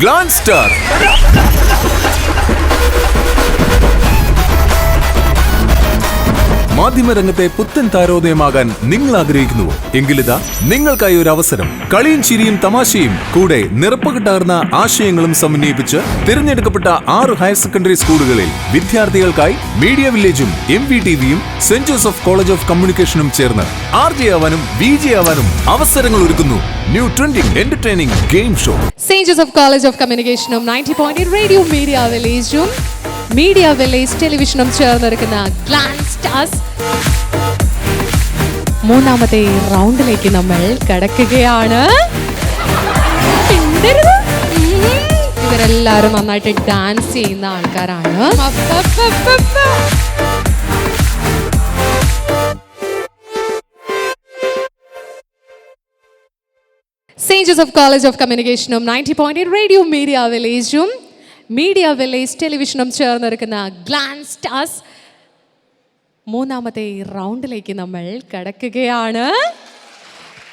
Glance star. മാധ്യമരംഗത്തെ പുത്തൻ താരോദയമാകാൻ നിങ്ങൾ ആഗ്രഹിക്കുന്നുവോ? എങ്കിലിതാ നിങ്ങൾക്കായി ഒരു അവസരം. കളിയും ചിരിയും തമാശയും കൂടെ നിറപ്പുകിട്ടാർന്ന ആശയങ്ങളും സമന്വയിപ്പിച്ച് തിരഞ്ഞെടുക്കപ്പെട്ട 6 ഹയർ സെക്കൻഡറി സ്കൂളുകളിൽ വിദ്യാർത്ഥികൾക്കായി മീഡിയ വില്ലേജും MVTVയും സെന്റ് ജോസഫ് കോളേജ് ഓഫ് കമ്മ്യൂണിക്കേഷനും ചേർന്ന് RJ ആവാനും VJ ആവാനും അവസരങ്ങൾ ഒരുക്കുന്നു. New trending entertaining game show. Saint Joseph college of കമ്മ്യൂണിക്കേഷനും 90.8 റേഡിയോ മീഡിയ വില്ലേജും മീഡിയ വില്ലേജ് ടെലിവിഷനും ചേർന്നൊരുക്കുന്ന ഗ്ലാൻസ് സ്റ്റാർസ് മൂന്നാമത്തെ റൗണ്ടിലേക്ക് നമ്മൾ കടക്കുകയാണ്. ഇവരെല്ലാരും നന്നായിട്ട് ഡാൻസ് ചെയ്യുന്ന ആൾക്കാരാണ്. സെന്റ് ജോസഫ് കോളേജ് ഓഫ് കമ്മ്യൂണിക്കേഷനും 90.8 റേഡിയോ മീഡിയ വില്ലേജും മീഡിയ വില്ലേജ് ടെലിവിഷനും ചേർന്നൊരുക്കുന്ന ഗ്ലാൻസ് സ്റ്റാർസ് മൂന്നാമത്തെ റൗണ്ടിലേക്ക് നമ്മൾ കടക്കുകയാണ്.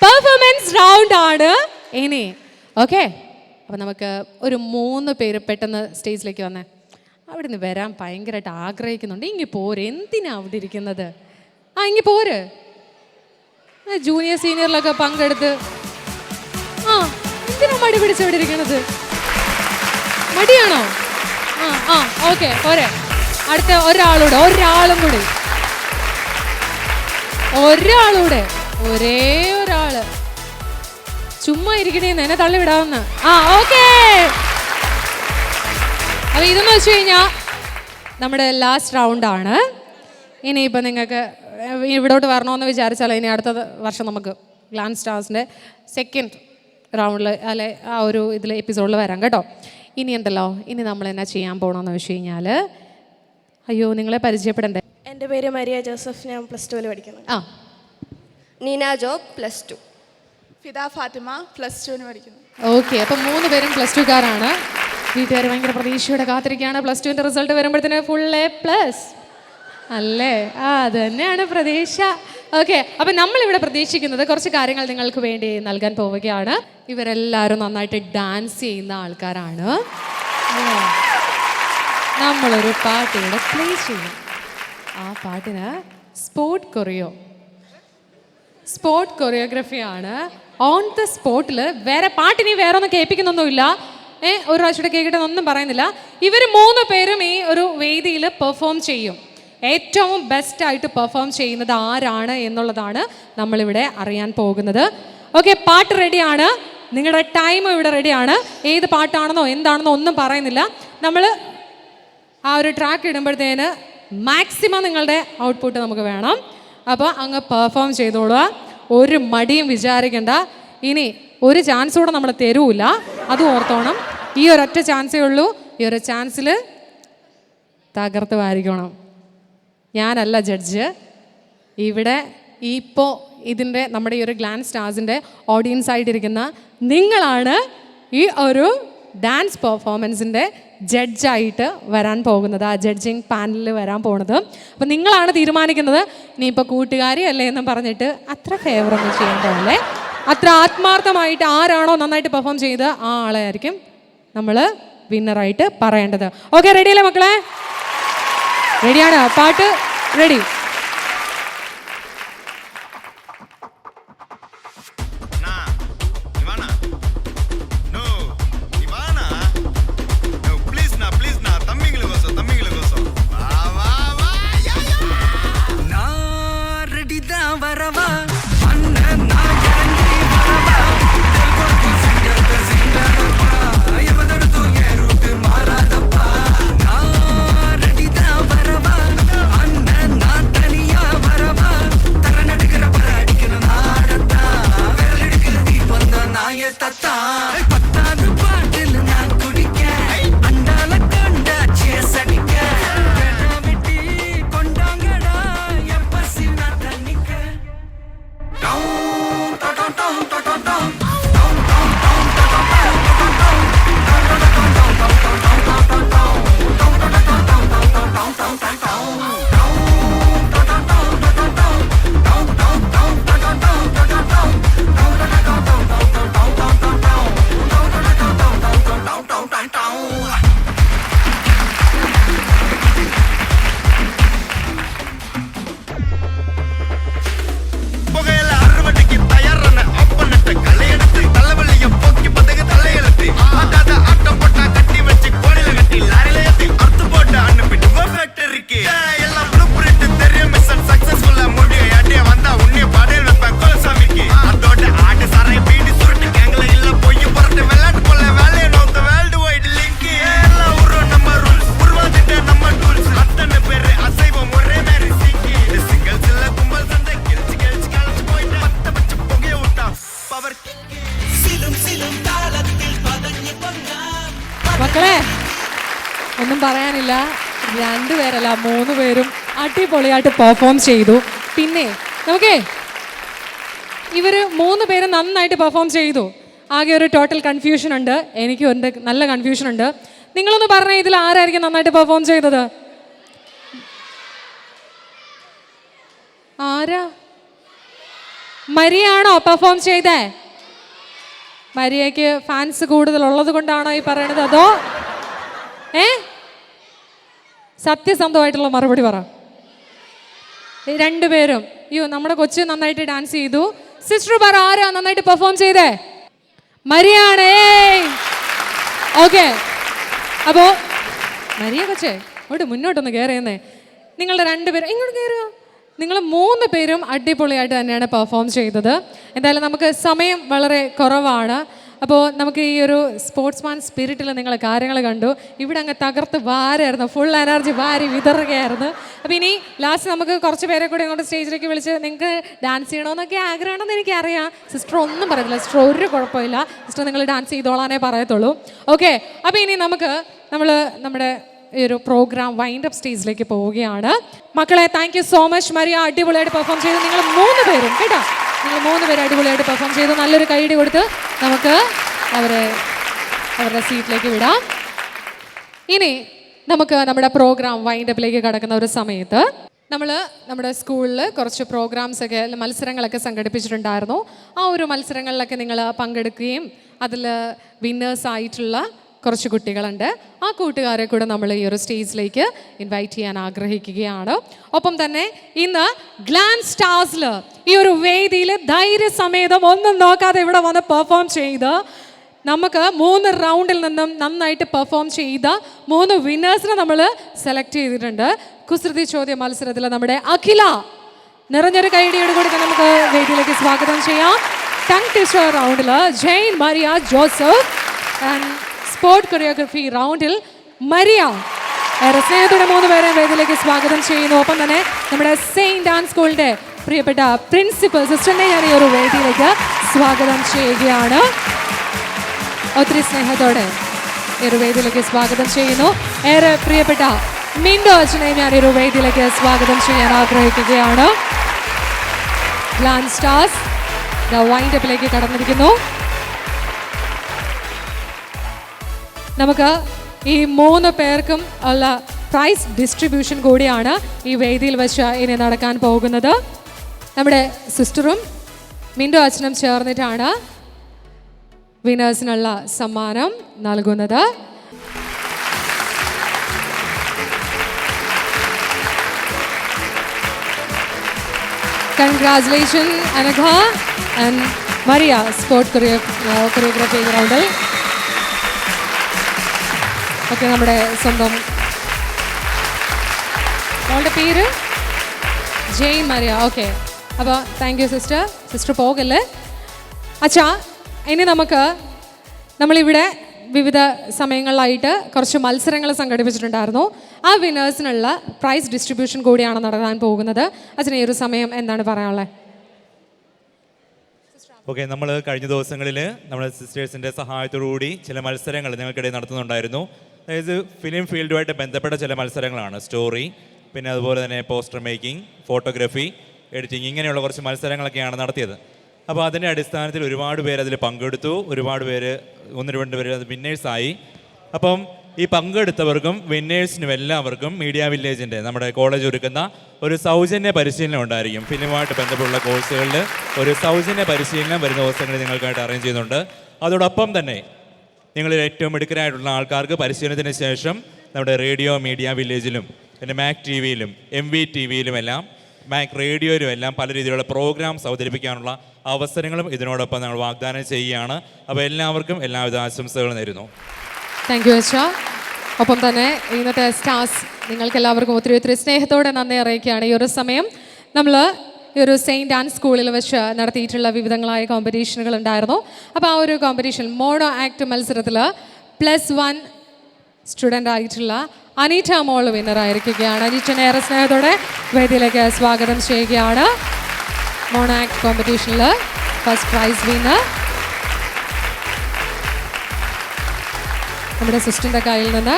പെർഫോമൻസ് റൗണ്ട് ആണ് ഇനി. ഓക്കെ, അപ്പം നമുക്ക് ഒരു 3 പേര് പെട്ടെന്ന് സ്റ്റേജിലേക്ക് വന്നേ. അവിടെ നിന്ന് വരാൻ ഭയങ്കരമായിട്ട് ആഗ്രഹിക്കുന്നുണ്ട്. ഇങ്ങി പോര്, എന്തിനാ അവിടെ ഇരിക്കുന്നത്? ഇങ്ങി പോര്. ജൂനിയർ സീനിയറിലൊക്കെ പങ്കെടുത്ത് എന്തിനാ മടി പിടിച്ചവിടെ ഇരിക്കണത്? മടിയാണോ? ഓക്കെ, പോരെ. അടുത്ത ഒരാളും കൂടി ഒരേ ഒരാള് ചുമ്മാ ഇരിക്കണേന്ന് എന്നെ തള്ളി വിടാവുന്ന. ഓക്കെ, അപ്പൊ ഇതെന്ന് വെച്ച് കഴിഞ്ഞാൽ നമ്മുടെ ലാസ്റ്റ് റൗണ്ടാണ്. ഇനിയിപ്പോൾ നിങ്ങൾക്ക് ഇവിടോട്ട് വരണമെന്ന് വിചാരിച്ചാൽ ഇനി അടുത്ത വർഷം നമുക്ക് ഗ്ലാൻസ് സ്റ്റാർസിൻ്റെ സെക്കൻഡ് റൗണ്ടിൽ അല്ലെ ആ ഒരു ഇതിൽ എപ്പിസോഡിൽ വരാം കേട്ടോ. ഇനി ഉണ്ടല്ലോ, ഇനി നമ്മൾ എന്നാ ചെയ്യാൻ പോകണമെന്ന് വെച്ച് കഴിഞ്ഞാൽ, അയ്യോ നിങ്ങളെ പരിചയപ്പെടണ്ടേ? എൻ്റെ പേര് മരിയ ജോസഫ്, ഞാൻ +2 പഠിക്കുന്നു. നീന ജോബ് +2. ഫിദ ഫാത്തിമ +2 പഠിക്കുന്നു. ഓക്കെ, അപ്പം 3 പേരും +2കാരാണ്. വീട്ടുകാർ ഭയങ്കര പ്രതീക്ഷയോടെ കാത്തിരിക്കുകയാണ്. +2ൻ്റെ റിസൾട്ട് വരുമ്പോഴത്തേന് ഫുൾ A+ അല്ലേ? അത് തന്നെയാണ് പ്രതീക്ഷ. ഓക്കെ, അപ്പം നമ്മളിവിടെ പ്രതീക്ഷിക്കുന്നത് കുറച്ച് കാര്യങ്ങൾ നിങ്ങൾക്ക് വേണ്ടി നൽകാൻ പോവുകയാണ്. ഇവരെല്ലാവരും നന്നായിട്ട് ഡാൻസ് ചെയ്യുന്ന ആൾക്കാരാണ്. നമ്മളൊരു പാട്ട് ഇവിടെ പ്ലേ ചെയ്യും. ആ പാട്ടിന് സ്പോട്ട് കൊറിയോഗ്രഫിയാണ്. ഓൺ ദ സ്പോട്ടിൽ പാട്ടിനി വേറെ ഒന്നും കേൾപ്പിക്കുന്നൊന്നുമില്ല. ഒരു പ്രാവശ്യം കേൾക്കട്ടെന്നൊന്നും പറയുന്നില്ല. ഇവർ 3 പേരും ഈ ഒരു വേദിയിൽ പെർഫോം ചെയ്യും. ഏറ്റവും ബെസ്റ്റായിട്ട് പെർഫോം ചെയ്യുന്നത് ആരാണ് എന്നുള്ളതാണ് നമ്മളിവിടെ അറിയാൻ പോകുന്നത്. ഓക്കെ, പാട്ട് റെഡിയാണ്. നിങ്ങളുടെ ടൈം ഇവിടെ റെഡിയാണ്. ഏത് പാട്ടാണെന്നോ എന്താണെന്നോ ഒന്നും പറയുന്നില്ല. നമ്മൾ ആ ഒരു ട്രാക്ക് ഇടുമ്പോഴത്തേന് മാക്സിമം നിങ്ങളുടെ ഔട്ട്പുട്ട് നമുക്ക് വേണം. അപ്പോൾ അങ്ങ് പെർഫോം ചെയ്തോളുക. ഒരു മടിയും വിചാരിക്കേണ്ട. ഇനി ഒരു ചാൻസ് കൂടെ നമ്മൾ തരൂല, അതും ഓർത്തോണം. ഈ ഒരൊറ്റ ചാൻസേ ഉള്ളൂ. ഈ ഒരു ചാൻസിൽ തകർത്ത് വാരിക്കണം. ഞാനല്ല ജഡ്ജ്. ഇവിടെ ഇപ്പോൾ ഇതിൻ്റെ നമ്മുടെ ഈ ഒരു ഗ്ലാൻസ് സ്റ്റാർസിൻ്റെ ഓഡിയൻസ് ആയിട്ടിരിക്കുന്ന നിങ്ങളാണ് ഈ ഒരു ഡാൻസ് പെർഫോമൻസിൻ്റെ ജഡ്ജായിട്ട് വരാൻ പോകുന്നത്. ആ ജഡ്ജിങ് പാനലിൽ വരാൻ പോകുന്നത്. അപ്പം നിങ്ങളാണ് തീരുമാനിക്കുന്നത്. ഇനിയിപ്പോൾ കൂട്ടുകാരി അല്ലേ എന്നും പറഞ്ഞിട്ട് അത്ര ഫേവറൊന്നും ചെയ്യേണ്ടതല്ലേ. അത്ര ആത്മാർത്ഥമായിട്ട് ആരാണോ നന്നായിട്ട് പെർഫോം ചെയ്ത് ആ ആളെ ആയിരിക്കും നമ്മൾ വിന്നറായിട്ട് പറയേണ്ടത്. ഓക്കെ, റെഡിയല്ലേ മക്കളെ? റെഡിയാണ്? പാട്ട് റെഡി. Na മക്കളെ ഒന്നും പറയാനില്ല, 2 പേരല്ല 3 പേരും അടിപൊളിയായിട്ട് പെർഫോം ചെയ്തു. പിന്നെ നമുക്കേ ഇവർ 3 പേരും നന്നായിട്ട് പെർഫോം ചെയ്തു. ആകെ ഒരു ടോട്ടൽ കൺഫ്യൂഷൻ ഉണ്ട്, എനിക്കും ഉണ്ട്, നല്ല കൺഫ്യൂഷൻ ഉണ്ട്. നിങ്ങളൊന്ന് പറഞ്ഞേ, ഇതിൽ ആരായിരിക്കും നന്നായിട്ട് പെർഫോം ചെയ്തത്? ആരാ? മരിയാണോ പെർഫോം ചെയ്തേ? മരിയയ്ക്ക് ഫാൻസ് കൂടുതലുള്ളത് കൊണ്ടാണോ ഈ പറയണത്, അതോ സത്യസന്ധമായിട്ടുള്ള മറുപടി പറ. 2 പേരും. അയ്യോ, നമ്മുടെ കൊച്ച് നന്നായിട്ട് ഡാൻസ് ചെയ്തു. സിസ്റ്റർ പറ, ആരാ നന്നായിട്ട് പെർഫോം ചെയ്തേ? മരിയാണേ. ഓക്കെ, അപ്പോ മരിയ കൊച്ചേ മുന്നോട്ടൊന്ന് കയറിയെന്നേ. നിങ്ങളുടെ 2 പേരും ഇങ്ങോട്ട് കയറുക. നിങ്ങൾ 3 പേരും അടിപൊളിയായിട്ട് തന്നെയാണ് പെർഫോം ചെയ്തത്. എന്തായാലും നമുക്ക് സമയം വളരെ കുറവാണ്. അപ്പോൾ നമുക്ക് ഈ ഒരു സ്പോർട്സ്മാൻ സ്പിരിറ്റിൽ നിങ്ങൾ കാര്യങ്ങൾ കണ്ടു. ഇവിടെ അങ്ങ് തകർത്ത് വാരായിരുന്നു, ഫുൾ എനർജി വാരി വിതറുകയായിരുന്നു. അപ്പോൾ ഇനി ലാസ്റ്റ് നമുക്ക് കുറച്ച് പേരെ കൂടി അങ്ങോട്ട് സ്റ്റേജിലേക്ക് വിളിച്ച് നിങ്ങൾക്ക് ഡാൻസ് ചെയ്യണമെന്നൊക്കെ ആഗ്രഹമാണെന്ന് എനിക്കറിയാം. സിസ്റ്റർ ഒന്നും പറയത്തില്ല, സിസ്റ്റർ ഒരു കുഴപ്പമില്ല, സിസ്റ്റർ നിങ്ങൾ ഡാൻസ് ചെയ്തോളാനേ പറയത്തുള്ളൂ. ഓക്കെ, അപ്പോൾ ഇനി നമ്മുടെ ഈ ഒരു പ്രോഗ്രാം വൈൻഡ് അപ്പ് സ്റ്റേജിലേക്ക് പോവുകയാണ്. മക്കളെ, thank you so much. Maria അടിപൊളിയായിട്ട് പെർഫോം ചെയ്തു. നിങ്ങൾ 3 പേരും കേട്ടോ, നിങ്ങൾ 3 പേരും അടിപൊളിയായിട്ട് പെർഫോം ചെയ്തു. നല്ലൊരു കൈയടി കൊടുത്ത് നമുക്ക് അവരുടെ സീറ്റിലേക്ക് വിടാം. ഇനി നമുക്ക് നമ്മുടെ പ്രോഗ്രാം വൈൻഡ് അപ്പിലേക്ക് കടക്കുന്ന ഒരു സമയത്ത് നമ്മുടെ സ്കൂളിൽ കുറച്ച് പ്രോഗ്രാംസൊക്കെ, മത്സരങ്ങളൊക്കെ സംഘടിപ്പിച്ചിട്ടുണ്ടായിരുന്നു. ആ ഒരു മത്സരങ്ങളിലൊക്കെ നിങ്ങൾ പങ്കെടുക്കുകയും അതിൽ വിന്നേഴ്സായിട്ടുള്ള കുറച്ച് കുട്ടികളുണ്ട്. ആ കൂട്ടുകാരെ കൂടെ നമ്മൾ ഈ ഒരു സ്റ്റേജിലേക്ക് ഇൻവൈറ്റ് ചെയ്യാൻ ആഗ്രഹിക്കുകയാണ്. ഒപ്പം തന്നെ ഇന്ന് ഗ്ലാൻഡ് സ്റ്റാർസിൽ ഈ ഒരു വേദിയിൽ ധൈര്യസമേതം ഒന്നും നോക്കാതെ ഇവിടെ വന്ന് പെർഫോം ചെയ്ത് നമുക്ക് 3 റൗണ്ടിൽ നിന്നും നന്നായിട്ട് പെർഫോം ചെയ്ത 3 വിന്നേഴ്സിനെ നമ്മൾ സെലക്ട് ചെയ്തിട്ടുണ്ട്. കുസൃതി ചോദ്യ മത്സരത്തിൽ നമ്മുടെ അഖില, നിറഞ്ഞൊരു കൈയടിയോട് കൂടി നമുക്ക് വേദിയിലേക്ക് സ്വാഗതം ചെയ്യാം. ടങ് ട്വിസ്റ്റർ റൗണ്ടിൽ Jain Maria Joseph and sport choreography റൗണ്ടിൽ മരിയ. സ്നേഹത്തോടെ 3 പേരെ വേദിയിലേക്ക് സ്വാഗതം ചെയ്യുന്നു. ഒപ്പം തന്നെ നമ്മുടെ സെയിൻറ്റ് ആൻ സ്കൂളിൻ്റെ പ്രിയപ്പെട്ട പ്രിൻസിപ്പൽ സിസ്റ്ററിനെ ഞാൻ ഈ ഒരു വേദിയിലേക്ക് സ്വാഗതം ചെയ്യുകയാണ്. ഒത്തിരി സ്നേഹത്തോടെ ഈ ഒരു വേദിയിലേക്ക് സ്വാഗതം ചെയ്യുന്നു. ഏറെ പ്രിയപ്പെട്ട മിൻഡോ അച്ഛനെ ഞാൻ ഈ ഒരു വേദിയിലേക്ക് സ്വാഗതം ചെയ്യാൻ ആഗ്രഹിക്കുകയാണ്. ഗ്ലാൻഡ് സ്റ്റാർസ് വൈൻഡ് അപ്പിലേക്ക് കടന്നിരിക്കുന്നു. നമുക്ക് ഈ 3 പേർക്കും ഉള്ള പ്രൈസ് ഡിസ്ട്രിബ്യൂഷൻ കൂടിയാണ് ഈ വേദിയിൽ വെച്ച് ഇനി നടക്കാൻ പോകുന്നത്. നമ്മുടെ സിസ്റ്ററും മിൻഡോ അച്ഛനും ചേർന്നിട്ടാണ് വിനേഴ്സിനുള്ള സമ്മാനം നൽകുന്നത്. Congratulation Anagha and Maria, sport choreography റൗണ്ടിൽ. ഓക്കെ, നമ്മുടെ സ്വന്തം മോളുടെ പേര് ജെയിൻ മരിയ. ഓക്കെ, അപ്പോൾ താങ്ക് യു സിസ്റ്റർ. സിസ്റ്റർ പോകല്ലേ. അച്ഛാ, ഇനി നമ്മളിവിടെ വിവിധ സമയങ്ങളിലായിട്ട് കുറച്ച് മത്സരങ്ങൾ സംഘടിപ്പിച്ചിട്ടുണ്ടായിരുന്നു. ആ വിന്നേഴ്സിനുള്ള പ്രൈസ് ഡിസ്ട്രിബ്യൂഷൻ കൂടിയാണ് നടക്കാൻ പോകുന്നത്. അച്ഛന് ഈ ഒരു സമയം എന്താണ് പറയാനുള്ളത്? ഓക്കെ, നമ്മൾ കഴിഞ്ഞ ദിവസങ്ങളിൽ നമ്മുടെ സിസ്റ്റേഴ്സിൻ്റെ സഹായത്തോടുകൂടി ചില മത്സരങ്ങൾ ഞങ്ങൾക്കിടയിൽ നടത്തുന്നുണ്ടായിരുന്നു. അതായത് ഫിലിം ഫീൽഡുമായിട്ട് ബന്ധപ്പെട്ട ചില മത്സരങ്ങളാണ്. സ്റ്റോറി, പിന്നെ അതുപോലെ തന്നെ പോസ്റ്റർ മേക്കിംഗ്, ഫോട്ടോഗ്രാഫി, എഡിറ്റിംഗ്, ഇങ്ങനെയുള്ള കുറച്ച് മത്സരങ്ങളൊക്കെയാണ് നടത്തിയത്. അപ്പോൾ അതിൻ്റെ അടിസ്ഥാനത്തിൽ ഒരുപാട് പേര് അതിൽ പങ്കെടുത്തു. ഒരുപാട് പേര്, 1-2 പേര് അത് വിന്നേഴ്സായി. അപ്പം ഈ പങ്കെടുത്തവർക്കും വിന്നേഴ്സിനും എല്ലാവർക്കും മീഡിയ വില്ലേജിൻ്റെ നമ്മുടെ കോളേജ് ഒരുക്കുന്ന ഒരു സൗജന്യ പരിശീലനം ഉണ്ടായിരിക്കും. ഫിലിമുമായിട്ട് ബന്ധപ്പെട്ടുള്ള കോഴ്സുകളിൽ ഒരു സൗജന്യ പരിശീലനം വരുന്ന ദിവസങ്ങളിൽ നിങ്ങൾക്കായിട്ട് അറേഞ്ച് ചെയ്യുന്നുണ്ട്. അതോടൊപ്പം തന്നെ നിങ്ങളിൽ ഏറ്റവും മിടുക്കരായിട്ടുള്ള ആൾക്കാർക്ക് പരിശീലനത്തിന് ശേഷം നമ്മുടെ റേഡിയോ മീഡിയ വില്ലേജിലും പിന്നെ മാക് ടി വിയിലും MV TV-യിലും എല്ലാം മാക് റേഡിയോയിലും എല്ലാം പല രീതിയിലുള്ള പ്രോഗ്രാംസ് അവതരിപ്പിക്കാനുള്ള അവസരങ്ങളും ഇതിനോടൊപ്പം നമ്മൾ വാഗ്ദാനം ചെയ്യുകയാണ്. അപ്പോൾ എല്ലാവർക്കും എല്ലാവിധ ആശംസകളും നേരുന്നു. താങ്ക് യു അച്ഛാ. ഒപ്പം തന്നെ ഇന്നത്തെ സ്റ്റാർസ് നിങ്ങൾക്ക് എല്ലാവർക്കും ഒത്തിരി സ്നേഹത്തോടെ നന്ദി അറിയിക്കുകയാണ്. ഈ ഒരു സമയം നമ്മൾ ഈ ഒരു സെയിൻറ്റ് ആൻ സ്കൂളിൽ വെച്ച് നടത്തിയിട്ടുള്ള വിവിധങ്ങളായ കോമ്പറ്റീഷനുകൾ ഉണ്ടായിരുന്നു. അപ്പോൾ ആ ഒരു കോമ്പറ്റീഷൻ മോണോ ആക്ട് മത്സരത്തിൽ +1 സ്റ്റുഡൻ്റ് ആയിട്ടുള്ള അനീറ്റ മോൾ വിന്നറായിരിക്കുകയാണ്. അനീറ്റനെ ഏറെ സ്നേഹത്തോടെ വേദിയിലേക്ക് സ്വാഗതം ചെയ്യുകയാണ്. മോണോ ആക്ട് കോമ്പറ്റീഷനിൽ ഫസ്റ്റ് പ്രൈസ് വിന്നർ. നമ്മുടെ സിസ്റ്ററിൻ്റെ കയ്യിൽ നിന്ന്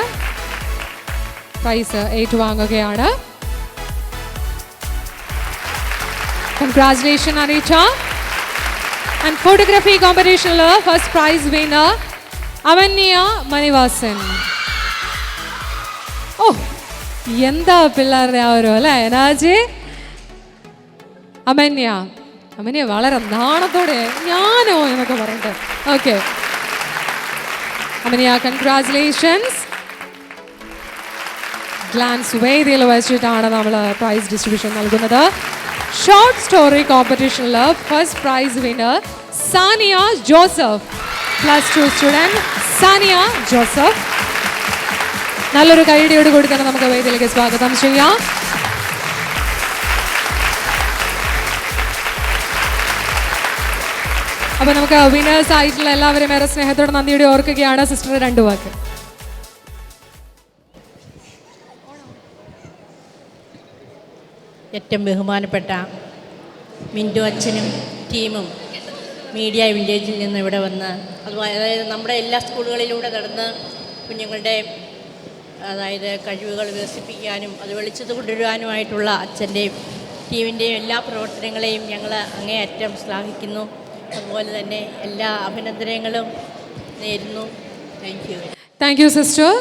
പ്രൈസ് ഏറ്റുവാങ്ങുകയാണ്. Congratulations, Anita. And photography competition first prize winner Avanya Manivasan. Oh, എന്താ പിള്ളേരുടെ ആ ഒരു അല്ലേ എനർജി. അമന്യ വളരെ നാണത്തോടെ ഞാനോ എന്നൊക്കെ പറഞ്ഞിട്ട്. Okay Amanya, congratulations. ഗ്ലാൻസ് വേദിയിൽ വെച്ചിട്ടാണ് നമ്മൾ പ്രൈസ് ഡിസ്ട്രിബ്യൂഷൻ നൽകുന്നത്. ഷോർട്ട് സ്റ്റോറി കോമ്പറ്റീഷനിൽ first prize winner Sania Joseph, +2 student Sania Joseph. നല്ലൊരു കൈയടിയോട് കൂടി തന്നെ നമുക്ക് വേദിയിലേക്ക് സ്വാഗതം ചെയ്യാം. അപ്പോൾ നമുക്ക് വിന്നേഴ്സ് ആയിട്ടുള്ള എല്ലാവരും ഏറെ സ്നേഹത്തോടെ നന്ദിയോടെ ഓർക്കുകയാണ്. സിസ്റ്റർ 2 വാക്ക്. ഏറ്റവും ബഹുമാനപ്പെട്ട മിൻറ്റു അച്ഛനും ടീമും മീഡിയ വില്ലേജിൽ നിന്ന് ഇവിടെ വന്ന് അതായത് നമ്മുടെ എല്ലാ സ്കൂളുകളിലൂടെ നടന്ന് കുഞ്ഞുങ്ങളുടെ അതായത് കഴിവുകൾ വികസിപ്പിക്കാനും അത് വെളിച്ചത്ത് കൊണ്ടുവരുവാനുമായിട്ടുള്ള അച്ഛൻ്റെയും ടീമിൻ്റെയും എല്ലാ പ്രവർത്തനങ്ങളെയും ഞങ്ങൾ അങ്ങേയറ്റം ശ്ലാഘിക്കുന്നു. അതുപോലെ തന്നെ എല്ലാ അഭിനന്ദനങ്ങളും നേരുന്നു. Thank you sister.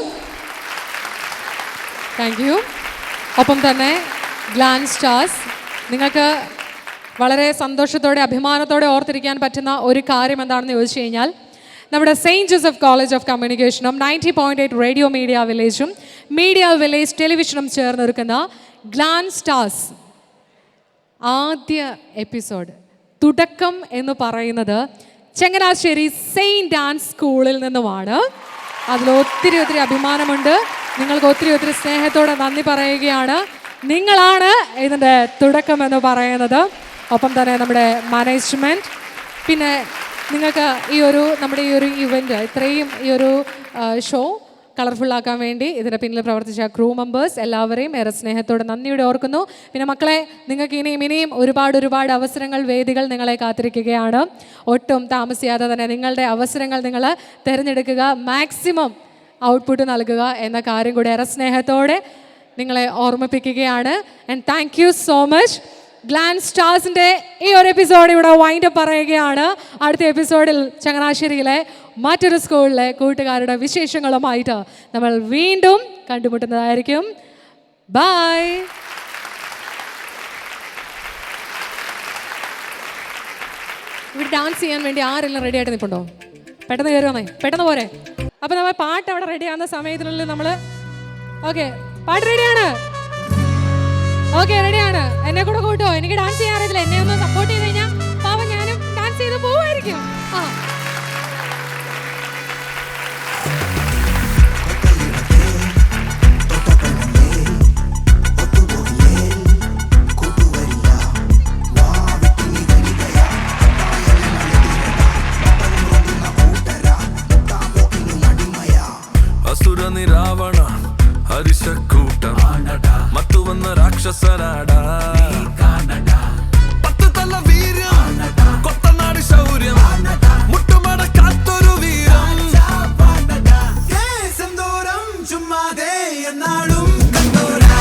Thank you. ഒപ്പം തന്നെ ഗ്ലാൻസ് സ്റ്റാർസ്, നിങ്ങൾക്ക് വളരെ സന്തോഷത്തോടെ അഭിമാനത്തോടെ ഓർത്തിരിക്കാൻ പറ്റുന്ന ഒരു കാര്യം എന്താണെന്ന് ചോദിച്ചു കഴിഞ്ഞാൽ നമ്മുടെ സെയിൻറ്റ് ജോസഫ് കോളേജ് ഓഫ് കമ്മ്യൂണിക്കേഷനും 90.8 റേഡിയോ മീഡിയ വില്ലേജും മീഡിയ വില്ലേജ് ടെലിവിഷനും ചേർന്നൊരുക്കുന്ന ഗ്ലാൻസ് സ്റ്റാർസ് ആദ്യ എപ്പിസോഡ് തുടക്കം എന്ന് പറയുന്നത് ചങ്ങനാശ്ശേരി സെയിൻറ്റ് ആൻസ് സ്കൂളിൽ നിന്നുമാണ്. അതിൽ ഒത്തിരി അഭിമാനമുണ്ട്. നിങ്ങൾക്ക് ഒത്തിരി സ്നേഹത്തോടെ നന്ദി പറയുകയാണ്. നിങ്ങളാണ് ഇതിൻ്റെ തുടക്കം എന്ന് പറയുന്നത്. ഒപ്പം തന്നെ നമ്മുടെ മാനേജ്മെൻറ്റ്, പിന്നെ നിങ്ങൾക്ക് നമ്മുടെ ഈ ഒരു ഇവൻ്റ് ഇത്രയും ഈ ഒരു ഷോ കളർഫുള്ളാക്കാൻ വേണ്ടി ഇതിൻ്റെ പിന്നിൽ പ്രവർത്തിച്ച ക്രൂ മെമ്പേഴ്സ് എല്ലാവരെയും ഏറെ സ്നേഹത്തോടെ നന്ദിയോടെ ഓർക്കുന്നു. പിന്നെ മക്കളെ, നിങ്ങൾക്ക് ഇനിയും ഒരുപാട് അവസരങ്ങൾ, വേദികൾ നിങ്ങളെ കാത്തിരിക്കുകയാണ്. ഒട്ടും താമസിയാതെ തന്നെ നിങ്ങളുടെ അവസരങ്ങൾ നിങ്ങൾ തിരഞ്ഞെടുക്കുക, മാക്സിമം ഔട്ട്പുട്ട് നൽകുക എന്ന കാര്യം കൂടി ഏറെ സ്നേഹത്തോടെ നിങ്ങളെ ഓർമ്മിപ്പിക്കുകയാണ്. And thank you so much. Glance സ്റ്റാർസിൻ്റെ ഈ ഒരു എപ്പിസോഡ് ഇവിടെ വൈൻഡപ്പ് പറയുകയാണ്. അടുത്ത എപ്പിസോഡിൽ ചങ്ങനാശ്ശേരിയിലെ മറ്റൊരു സ്കൂളിലെ കൂട്ടുകാരുടെ വിശേഷങ്ങളുമായിട്ട് നമ്മൾ വീണ്ടും കണ്ടുമുട്ടുന്നതായിരിക്കും. ബൈ. ഇവിടെ ഡാൻസ് ചെയ്യാൻ വേണ്ടി ആരെല്ലാം റെഡി ആയിട്ട് നിൽപ്പുണ്ടോ? പെട്ടെന്ന് കയറി വന്നേ, പെട്ടെന്ന് പോരെ. അപ്പോൾ നമ്മൾ പാട്ട് അവിടെ റെഡിയാകുന്ന സമയത്തിനുള്ളിൽ നമ്മൾ ഓക്കെ, പാട്ട് റെഡിയാണ്. ഓക്കെ, റെഡിയാണ്. എന്നെ കൂടെ കൂട്ടോ. എനിക്ക് ഡാൻസ് ചെയ്യാറില്ല. എന്നെ ഒന്ന് സപ്പോർട്ട് ചെയ്ത് കഴിഞ്ഞാൽ പാവം ഞാനും ഡാൻസ് ചെയ്ത് പോവായിരിക്കും. അസുര നിരാവണ ഹരിശക്കൂട്ടം മത്തു വന്ന രാക്ഷസരാടാ, 10 തല വീര്യം, കൊത്തനാട് ശൗര്യം, മുട്ടുമടക്കാത്തൊരു വീരം. സെന്തോരം ചുമ്മാതെ എന്നാളും കണ്ടോരാ,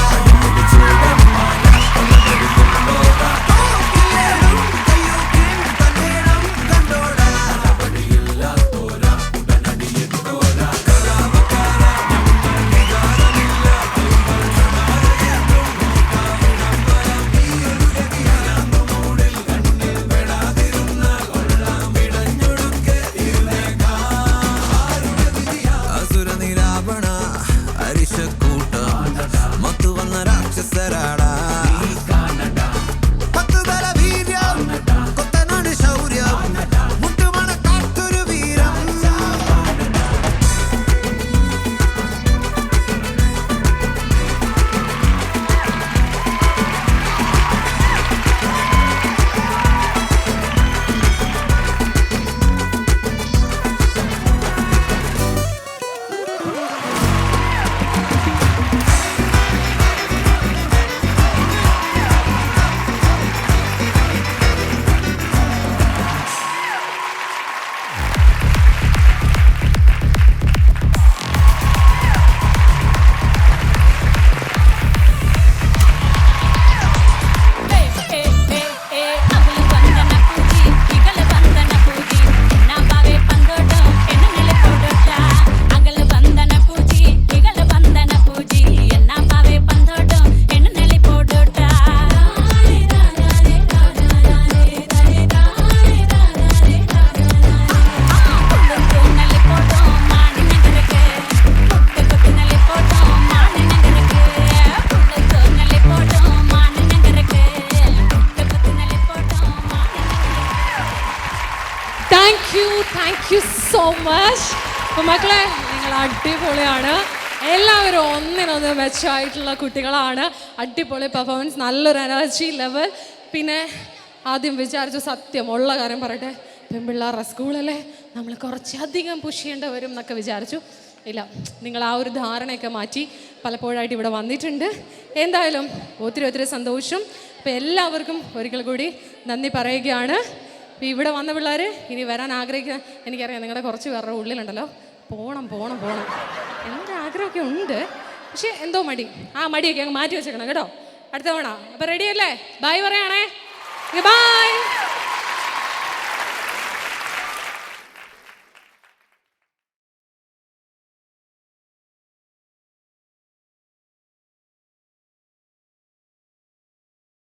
മച്ച്. അപ്പോൾ മക്കളെ നിങ്ങൾ അടിപൊളിയാണ്. എല്ലാവരും ഒന്നിനൊന്ന് മെച്ചമായിട്ടുള്ള കുട്ടികളാണ്. അടിപൊളി പെർഫോമൻസ്, നല്ലൊരു എനർജി ലെവൽ. പിന്നെ ആദ്യം വിചാരിച്ചു, സത്യം ഉള്ള കാര്യം പറയട്ടെ, പെൺപിള്ളേരുടെ സ്കൂളല്ലേ, നമ്മൾ കുറച്ചധികം പുഷ് ചെയ്യേണ്ടി വരും എന്നൊക്കെ വിചാരിച്ചു. ഇല്ല, നിങ്ങൾ ആ ഒരു ധാരണയൊക്കെ മാറ്റി പലപ്പോഴായിട്ട് ഇവിടെ വന്നിട്ടുണ്ട്. എന്തായാലും ഒത്തിരി ഒത്തിരി സന്തോഷം. അപ്പോൾ എല്ലാവർക്കും ഒരിക്കൽ കൂടി നന്ദി പറയുകയാണ്. അപ്പോൾ ഇവിടെ വന്ന പിള്ളേർ ഇനി വരാൻ ആഗ്രഹിക്കുന്ന, എനിക്കറിയാം നിങ്ങളുടെ കുറച്ച് പേരുടെ ഉള്ളിലുണ്ടല്ലോ പോണം പോണം പോണം എൻ്റെ ആഗ്രഹമൊക്കെ ഉണ്ട്, പക്ഷേ എന്തോ മടി. ആ മടിയൊക്കെ അങ്ങ് മാറ്റി വെച്ചേക്കണം കേട്ടോ അടുത്ത തവണ. അപ്പോൾ റെഡിയല്ലേ? ബൈ പറയണേ. ബൈ.